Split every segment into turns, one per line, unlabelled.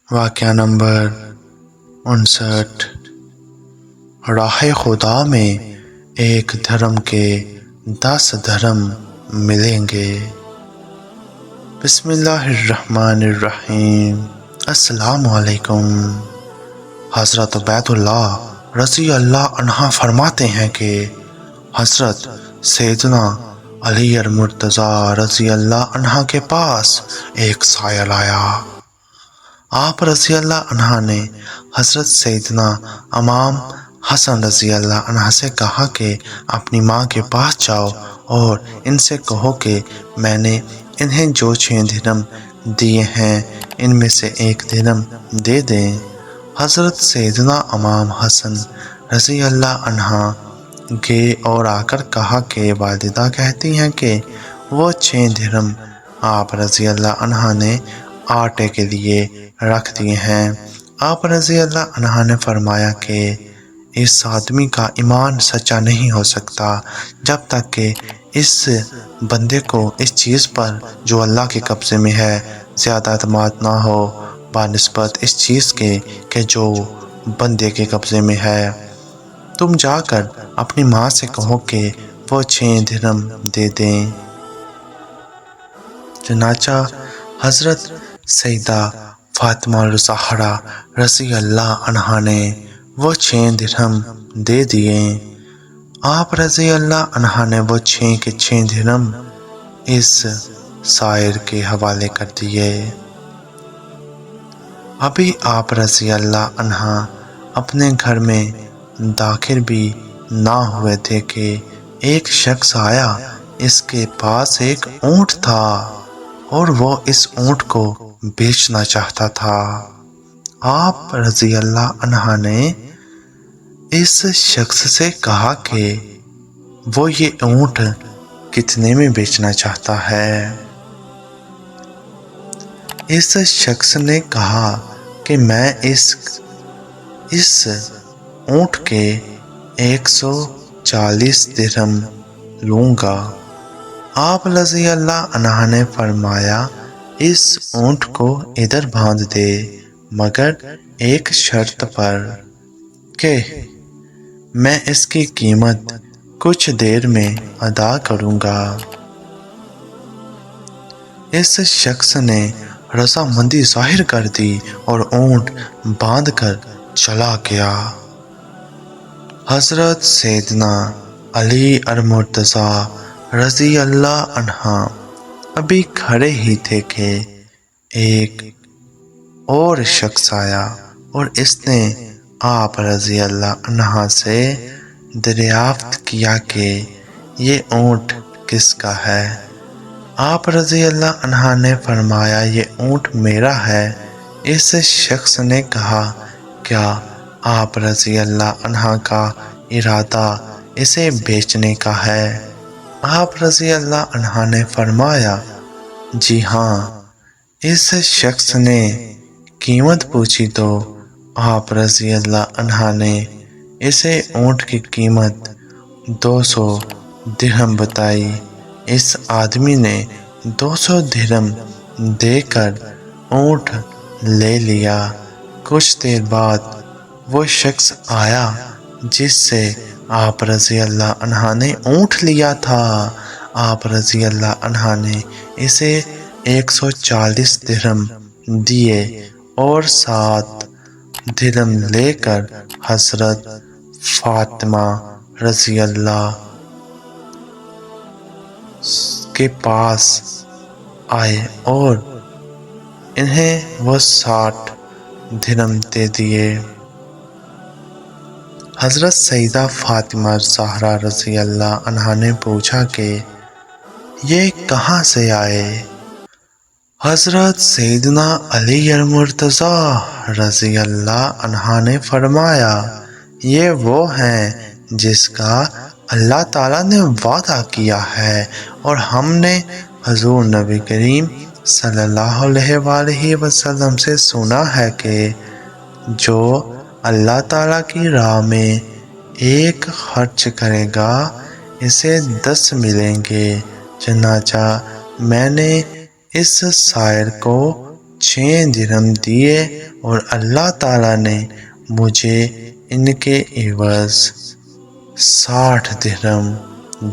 واقعہ نمبر 59۔ راہ خدا میں ایک دھرم کے 10 دھرم ملیں گے۔ بسم اللہ الرحمن الرحیم۔ السلام علیکم۔ حضرت عبید اللہ رضی اللہ عنہ فرماتے ہیں کہ حضرت سیدنا علی المرتضیٰ رضی اللہ عنہ کے پاس ایک سائل آیا۔ آپ رضی اللہ عنہ نے حضرت سیدنا امام حسن رضی اللہ عنہ سے کہا کہ اپنی ماں کے پاس جاؤ اور ان سے کہو کہ میں نے انہیں جو 6 درہم دیے ہیں ان میں سے 1 درہم دے دیں۔ حضرت سیدنا امام حسن رضی اللہ عنہ گئے اور آ کر کہا کہ والدہ کہتی ہیں کہ وہ 6 درہم آپ رضی اللہ عنہ نے آٹے کے لیے رکھ دیے ہیں۔ آپ رضی اللہ عنہ نے فرمایا کہ اس آدمی کا ایمان سچا نہیں ہو سکتا جب تک کہ اس بندے کو اس چیز پر جو اللہ کے قبضے میں ہے زیادہ اعتماد نہ ہو بنسبت اس چیز کے کہ جو بندے کے قبضے میں ہے۔ تم جا کر اپنی ماں سے کہو کہ وہ 6 درہم دے دیں۔ چنانچہ حضرت سیدہ فاطمہ الزہرا رضی اللہ عنہا نے وہ 6 درہم دے دیے۔ آپ رضی اللہ عنہ نے وہ 6 کے 6 درہم اس سائر کے حوالے کر دیے۔ ابھی آپ رضی اللہ عنہ اپنے گھر میں داخل بھی نہ ہوئے تھے کہ ایک شخص آیا۔ اس کے پاس ایک اونٹ تھا اور وہ اس اونٹ کو بیچنا چاہتا تھا۔ آپ رضی اللہ عنہ نے اس شخص سے کہا کہ وہ یہ اونٹ کتنے میں بیچنا چاہتا ہے۔ اس شخص نے کہا کہ میں اس اونٹ کے 140 درہم لوں گا۔ آپ رضی اللہ عنہ نے فرمایا اس اونٹ کو ادھر باندھ دے مگر ایک شرط پر کہ میں اس کی قیمت کچھ دیر میں ادا کروں گا۔ اس شخص نے رضامندی ظاہر کر دی اور اونٹ باندھ کر چلا گیا۔ حضرت سیدنا علی المرتضیٰ رضی اللہ عنہ ابھی کھڑے ہی تھے کہ ایک اور شخص آیا اور اس نے آپ رضی اللہ عنہ سے دریافت کیا کہ یہ اونٹ کس کا ہے۔ آپ رضی اللہ عنہ نے فرمایا یہ اونٹ میرا ہے۔ اس شخص نے کہا کیا آپ رضی اللہ عنہ کا ارادہ اسے بیچنے کا ہے؟ آپ رضی اللہ عنہ نے فرمایا جی ہاں۔ اس شخص نے قیمت پوچھی تو آپ رضی اللہ عنہ نے اسے اونٹ کی قیمت 200 درہم بتائی۔ اس آدمی نے 200 درہم دے کر اونٹ لے لیا۔ کچھ دیر بعد وہ شخص آیا جس سے آپ رضی اللہ عنہ نے اونٹ لیا تھا۔ آپ رضی اللہ عنہ نے اسے 140 درہم دیے اور 7 درہم لے کر حضرت فاطمہ رضی اللہ کے پاس آئے اور انہیں وہ 60 درہم دے دیے۔ حضرت سیدہ فاطمہ الزہرا رضی اللہ عنہا نے پوچھا کہ یہ کہاں سے آئے؟ حضرت سیدنا علی المرتضیٰ رضی اللہ عنہ نے فرمایا یہ وہ ہیں جس کا اللہ تعالیٰ نے وعدہ کیا ہے اور ہم نے حضور نبی کریم صلی اللہ علیہ وآلہ وسلم سے سنا ہے کہ جو اللہ تعالیٰ کی راہ میں 1 خرچ کرے گا اسے 10 ملیں گے۔ چنانچہ میں نے اس سائر کو 6 درہم دیے اور اللہ تعالیٰ نے مجھے ان کے عوض 60 درہم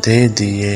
دے دیے۔